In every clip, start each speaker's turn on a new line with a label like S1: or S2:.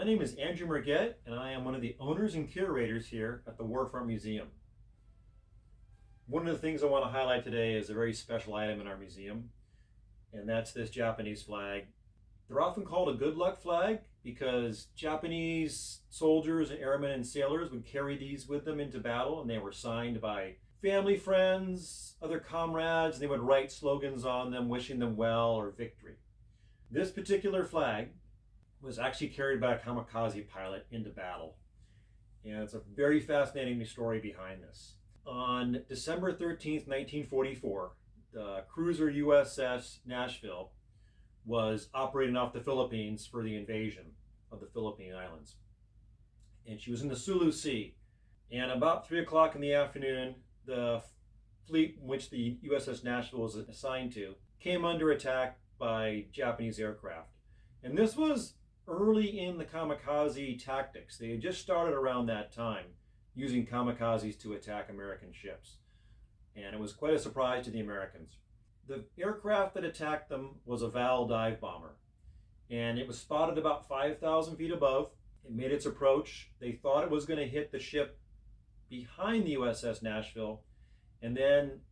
S1: My name is Andrew Merget, and I am one of the owners and curators here at the Warfront Museum. One of the things I want to highlight today is a very special item in our museum, and that's this Japanese flag. They're often called a good luck flag because Japanese soldiers and airmen and sailors would carry these with them into battle, and they were signed by family, friends, other comrades, and they would write slogans on them wishing them well or victory. This particular flag was actually carried by a kamikaze pilot into battle. And it's a very fascinating story behind this. On December 13th, 1944, the cruiser USS Nashville was operating off the Philippines for the invasion of the Philippine Islands. And she was in the Sulu Sea. And about 3 o'clock in the afternoon, the fleet in which the USS Nashville was assigned to came under attack by Japanese aircraft. And this was early in the kamikaze tactics. They had just started around that time using kamikazes to attack American ships. And it was quite a surprise to the Americans. The aircraft that attacked them was a Val dive bomber. And it was spotted about 5,000 feet above. It made its approach. They thought it was going to hit the ship behind the USS Nashville. And then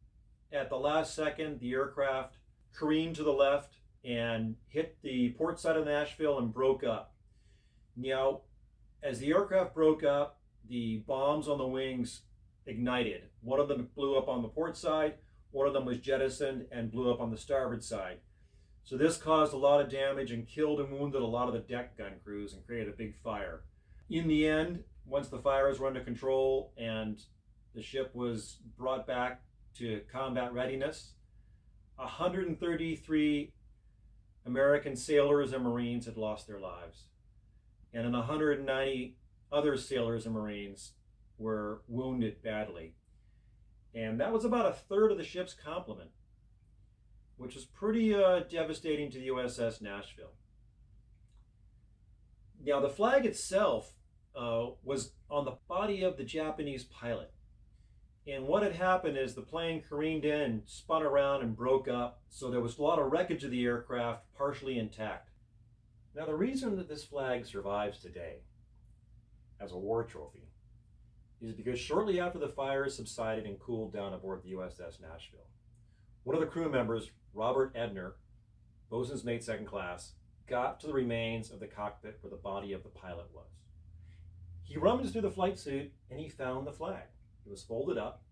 S1: at the last second, the aircraft careened to the left and hit the port side of Nashville and broke up. Now, as the aircraft broke up, the bombs on the wings ignited. One of them blew up on the port side, one of them was jettisoned and blew up on the starboard side. So this caused a lot of damage and killed and wounded a lot of the deck gun crews and created a big fire. In the end, once the fires were under control and the ship was brought back to combat readiness, 133 American sailors and Marines had lost their lives, and 190 other sailors and Marines were wounded badly. And that was about a third of the ship's complement, which was pretty devastating to the USS Nashville. Now, the flag itself was on the body of the Japanese pilot. And what had happened is the plane careened in and spun around and broke up, so there was a lot of wreckage of the aircraft partially intact. Now, the reason that this flag survives today as a war trophy is because shortly after the fires subsided and cooled down aboard the USS Nashville, one of the crew members, Robert Edner, bosun's mate second class, got to the remains of the cockpit where the body of the pilot was. He rummaged through the flight suit and he found the flag. It was folded up,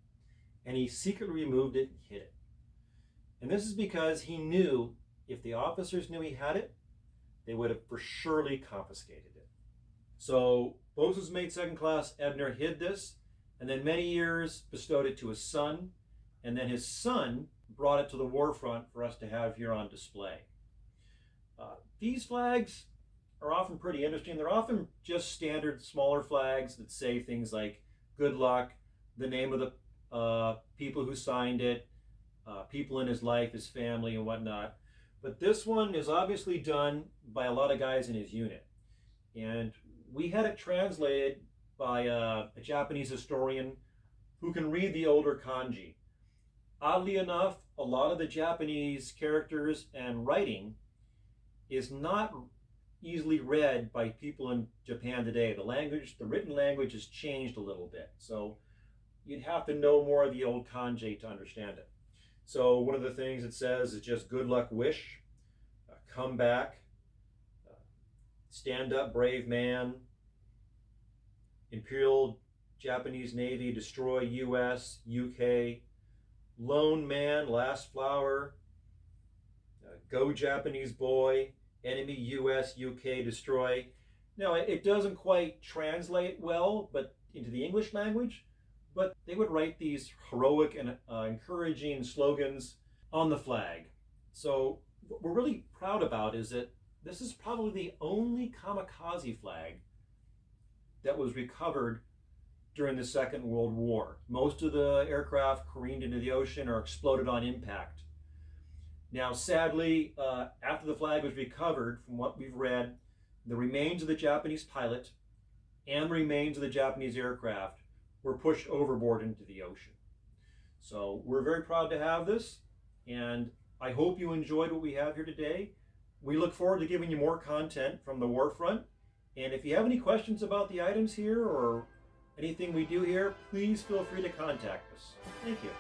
S1: and he secretly removed it and hid it. And this is because he knew if the officers knew he had it, they would have for surely confiscated it. So bosun's mate second class Edner hid this, and then many years bestowed it to his son, and then his son brought it to the war front for us to have here on display. These flags are often pretty interesting. They're often just standard smaller flags that say things like good luck, the name of the people who signed it, people in his life, his family, and whatnot. But this one is obviously done by a lot of guys in his unit. And we had it translated by a Japanese historian who can read the older kanji. Oddly enough, a lot of the Japanese characters and writing is not easily read by people in Japan today. The written language has changed a little bit. So you'd have to know more of the old kanji to understand it. So one of the things it says is just good luck wish, come back, stand up brave man, Imperial Japanese Navy destroy US, UK, lone man, last flower, go Japanese boy, enemy US, UK destroy. Now it doesn't quite translate well but into the English language, but they would write these heroic and encouraging slogans on the flag. So what we're really proud about is that this is probably the only kamikaze flag that was recovered during the Second World War. Most of the aircraft careened into the ocean or exploded on impact. Now, sadly, after the flag was recovered, from what we've read, the remains of the Japanese pilot and the remains of the Japanese aircraft were pushed overboard into the ocean. So we're very proud to have this, and I hope you enjoyed what we have here today. We look forward to giving you more content from the Warfront, And if you have any questions about the items here or anything we do here, please feel free to contact us. Thank you.